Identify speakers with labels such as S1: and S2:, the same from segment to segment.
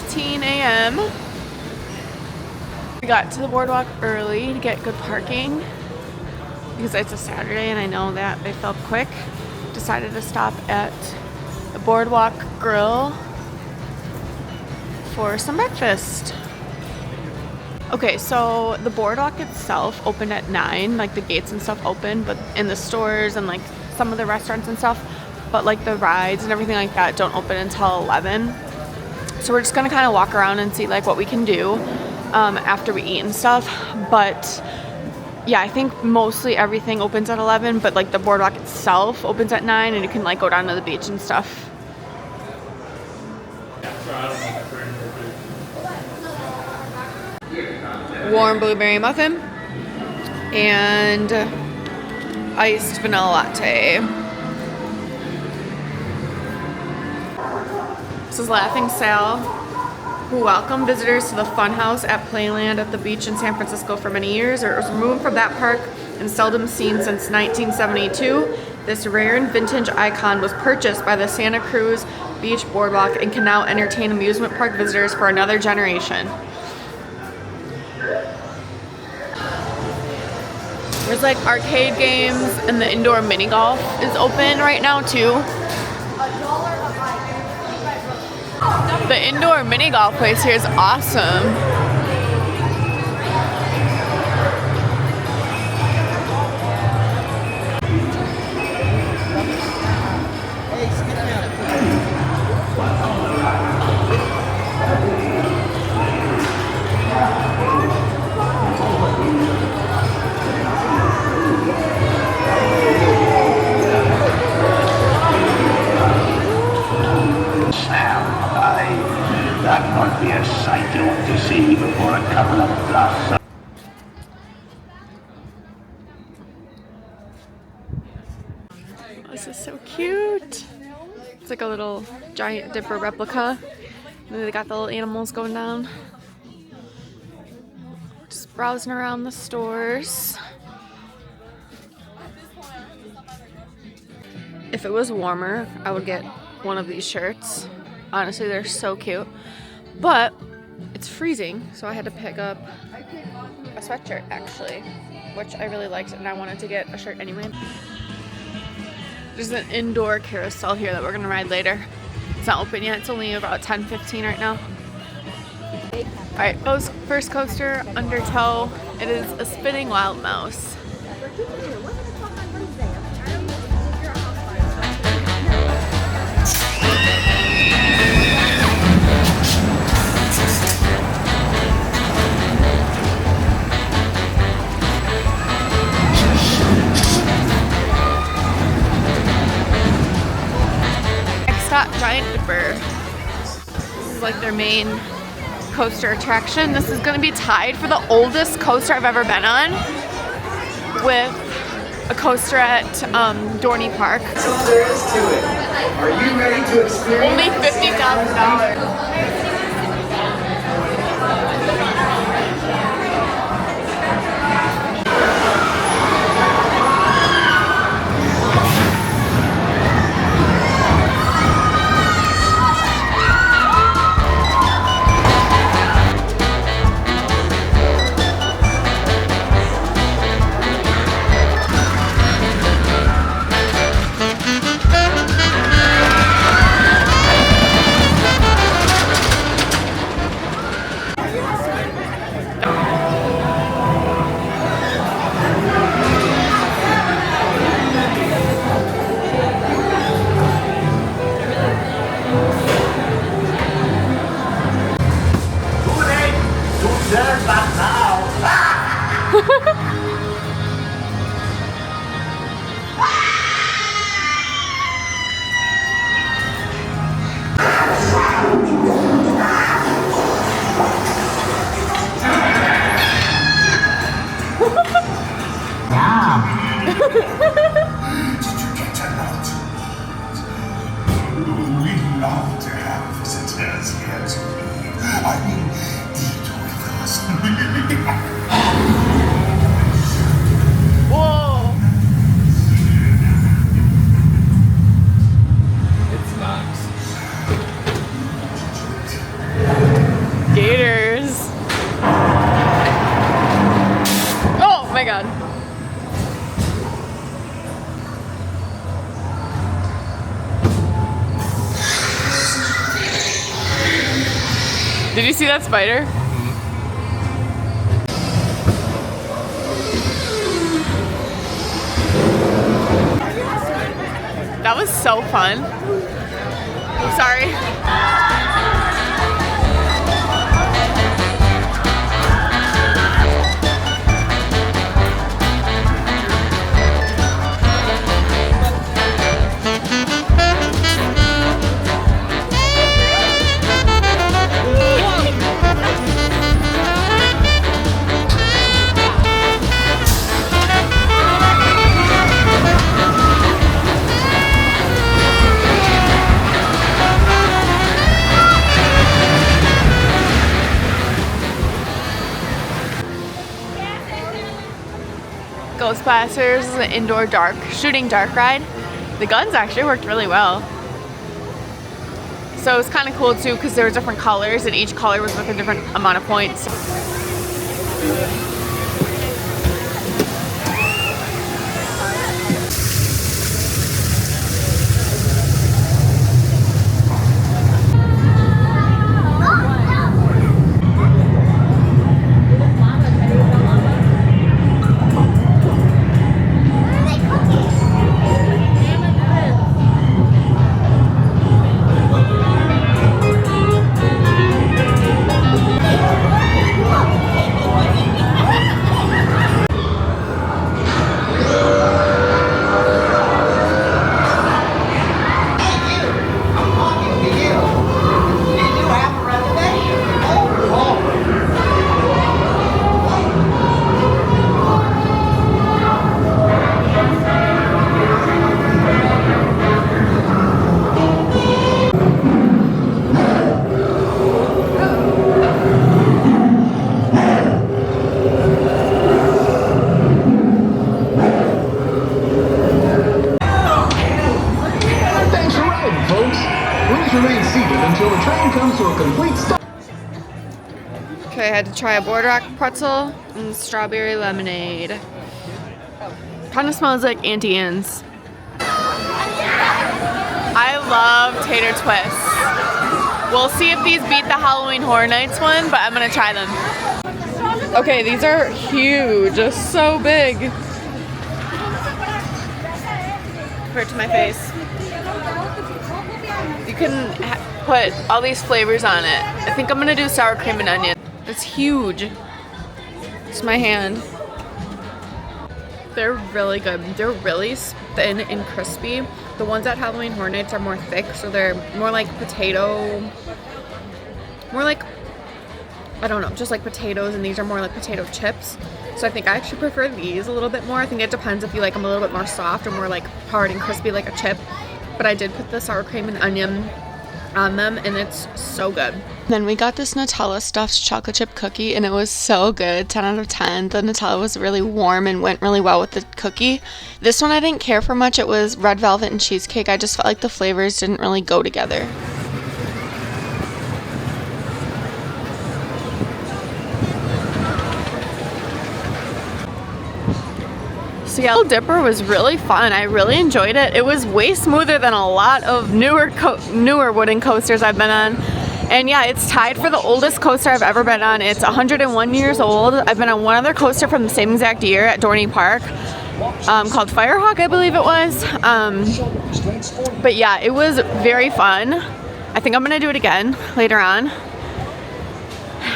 S1: 10:15 a.m. We got to the boardwalk early to get good parking because it's a Saturday and I know that they filled quick. Decided to stop at the Boardwalk Grill for some breakfast. Okay, so the boardwalk itself opened at 9, like the gates and stuff open, but in the stores and like some of the restaurants and stuff, but like the rides and everything like that don't open until 11. So we're just gonna kind of walk around and see like what we can do after we eat and stuff. But yeah, I think mostly everything opens at 11, but like the boardwalk itself opens at 9 and you can like go down to the beach and stuff. Warm blueberry muffin and iced vanilla latte. This is Laughing Sal, who welcomed visitors to the Funhouse at Playland at the beach in San Francisco for many years. It was removed from that park and seldom seen since 1972. This rare and vintage icon was purchased by the Santa Cruz Beach Boardwalk and can now entertain amusement park visitors for another generation. There's like arcade games and the indoor mini golf is open right now too. The indoor mini golf place here is awesome.
S2: That might be a sight you want to see before a couple of glass.
S1: This is so cute. It's like a little giant dipper replica. And then they got the little animals going down. Just browsing around the stores. If it was warmer, I would get one of these shirts. Honestly, they're so cute. But it's freezing, so I had to pick up a sweatshirt actually, which I really liked, and I wanted to get a shirt anyway. There's an indoor carousel here that we're gonna ride later. It's not open yet, it's only about 10:15 right now. Alright, first coaster, Undertow. It is a spinning wild mouse. Giant Dipper. This is like their main coaster attraction. This is going to be tied for the oldest coaster I've ever been on with a coaster at Dorney Park.
S3: There is to it. Are you ready to experience?
S1: Only $50,000. Did you see that spider? That was so fun. Sorry. Ghostbusters is an indoor shooting dark ride. The guns actually worked really well. So it was kind of cool too because there were different colors and each color was with a different amount of points. Okay, I had to try a Boardwalk pretzel and strawberry lemonade. Kind of smells like Auntie Anne's. I love tater twists. We'll see if these beat the Halloween Horror Nights one, but I'm gonna try them. Okay, these are huge, so big. Compared to my face. You can put all these flavors on it. I think I'm gonna do sour cream and onion. It's huge. It's my hand. They're really good. They're really thin and crispy. The ones at Halloween Horror Nights are more thick, so they're more like potato, more like, I don't know, just like potatoes, and these are more like potato chips. So I think I actually prefer these a little bit more. I think it depends if you like them a little bit more soft or more like hard and crispy like a chip. But I did put the sour cream and onion on them, and it's so good. Then we got this Nutella stuffed chocolate chip cookie, and it was so good. 10 out of 10. The Nutella was really warm and went really well with the cookie. This one I didn't care for much. It was red velvet and cheesecake. I just felt like the flavors didn't really go together. So yeah, Little Dipper was really fun. I really enjoyed it. It was way smoother than a lot of newer wooden coasters I've been on. And yeah, it's tied for the oldest coaster I've ever been on. It's 101 years old. I've been on one other coaster from the same exact year at Dorney Park called Firehawk, I believe it was. But yeah, it was very fun. I think I'm gonna do it again later on.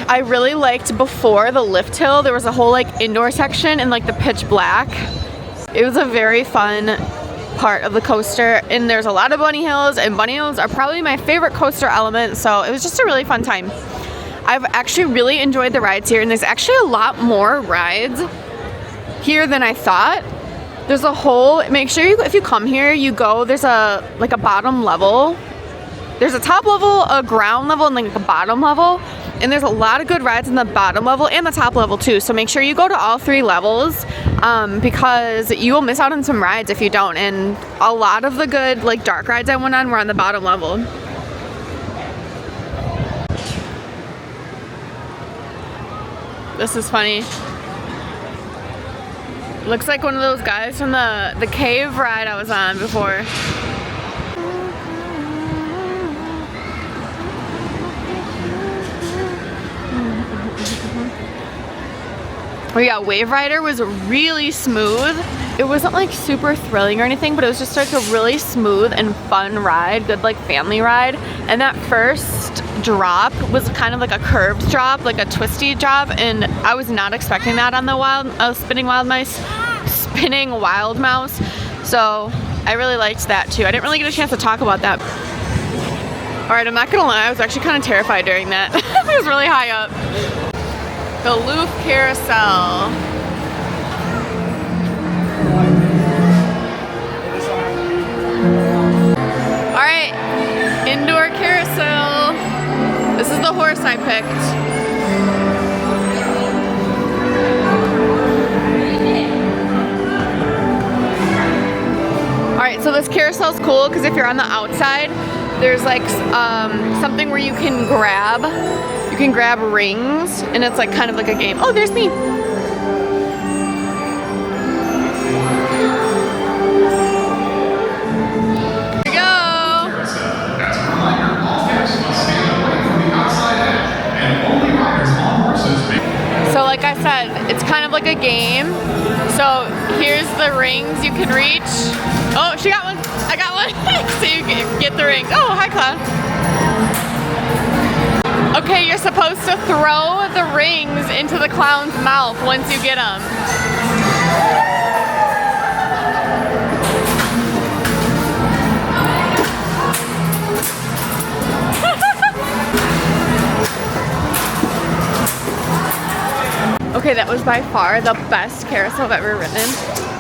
S1: I really liked before the lift hill, there was a whole like indoor section in like the pitch black. It was a very fun part of the coaster, and there's a lot of bunny hills, and bunny hills are probably my favorite coaster element, so it was just a really fun time. I've actually really enjoyed the rides here, and there's actually a lot more rides here than I thought. There's a whole, make sure you, if you come here, you go, there's a like a bottom level. There's a top level, a ground level, and like a bottom level. And there's a lot of good rides in the bottom level and the top level too. So make sure you go to all three levels because you will miss out on some rides if you don't. And a lot of the good like dark rides I went on were on the bottom level. This is funny. Looks like one of those guys from the cave ride I was on before. But yeah, Wave Rider was really smooth. It wasn't like super thrilling or anything, but it was just like a really smooth and fun ride, good like family ride. And that first drop was kind of like a curved drop, like a twisty drop, and I was not expecting that on the spinning wild mouse. So I really liked that too. I didn't really get a chance to talk about that. All right, I'm not gonna lie, I was actually kind of terrified during that. It was really high up. The Loop Carousel. All right, indoor carousel. This is the horse I picked. All right, so this carousel is cool because if you're on the outside, there's like something where you can grab rings, and it's like kind of like a game. Oh, there's me. So like I said, it's kind of like a game. So here's the rings you can reach. Oh, she got one. I got one. So you can get the rings. Oh, hi, Cloud. Okay, you're supposed to throw the rings into the clown's mouth once you get them. Okay, that was by far the best carousel I've ever ridden.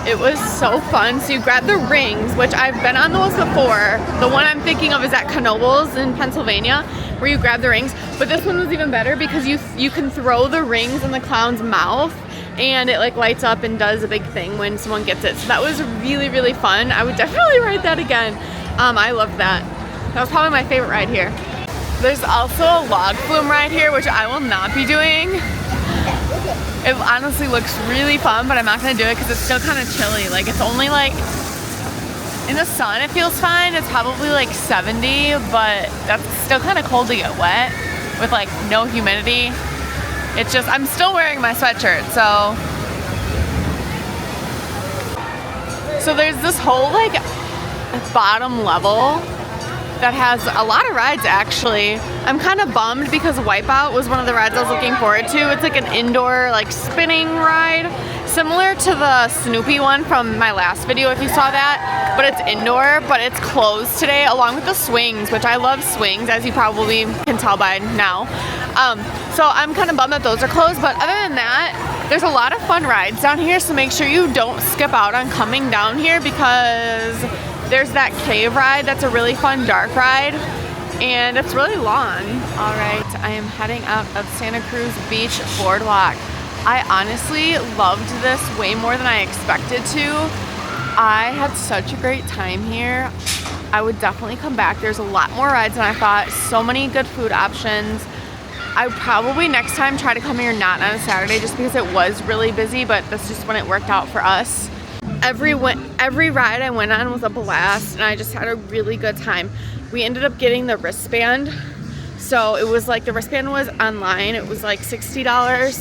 S1: It was so fun. So you grab the rings, which I've been on those before. The one I'm thinking of is at Knoebels in Pennsylvania, where you grab the rings. But this one was even better because you can throw the rings in the clown's mouth, and it like lights up and does a big thing when someone gets it. So that was really, really fun. I would definitely ride that again. I loved that. That was probably my favorite ride here. There's also a log flume ride here, which I will not be doing. It honestly looks really fun, but I'm not gonna do it because it's still kind of chilly. Like it's only like, in the sun it feels fine. It's probably like 70, but that's still kind of cold to get wet with like no humidity. It's just, I'm still wearing my sweatshirt, so there's this whole like bottom level that has a lot of rides actually. I'm kind of bummed because Wipeout was one of the rides I was looking forward to. It's like an indoor like spinning ride, similar to the Snoopy one from my last video if you saw that, but it's indoor, but it's closed today along with the swings, which I love swings, as you probably can tell by now. So I'm kind of bummed that those are closed, but other than that, there's a lot of fun rides down here, so make sure you don't skip out on coming down here because there's that cave ride that's a really fun dark ride, and it's really long. All right, I am heading out of Santa Cruz Beach Boardwalk. I honestly loved this way more than I expected to. I had such a great time here. I would definitely come back. There's a lot more rides than I thought, so many good food options. I would probably next time try to come here not on a Saturday just because it was really busy, but that's just when it worked out for us. Every ride I went on was a blast, and I just had a really good time. We ended up getting the wristband, so it was like the wristband was online. It was like $60,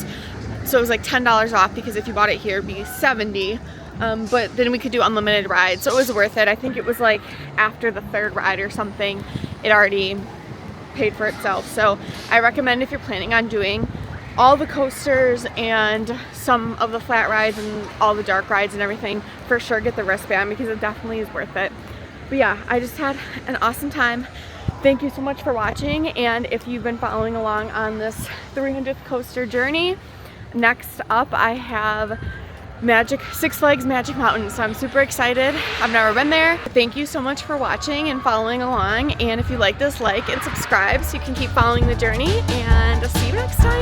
S1: so it was like $10 off because if you bought it here it'd be $70. But then we could do unlimited rides, so it was worth it. I think it was like after the third ride or something, it already paid for itself. So I recommend if you're planning on doing all the coasters and some of the flat rides and all the dark rides and everything, for sure get the wristband because it definitely is worth it. But yeah, I just had an awesome time. Thank you so much for watching, and if you've been following along on this 300th coaster journey, next up I have Six Flags Magic Mountain, so I'm super excited. I've never been there. Thank you so much for watching and following along, and if you like this, like and subscribe so you can keep following the journey, and I'll see you next time.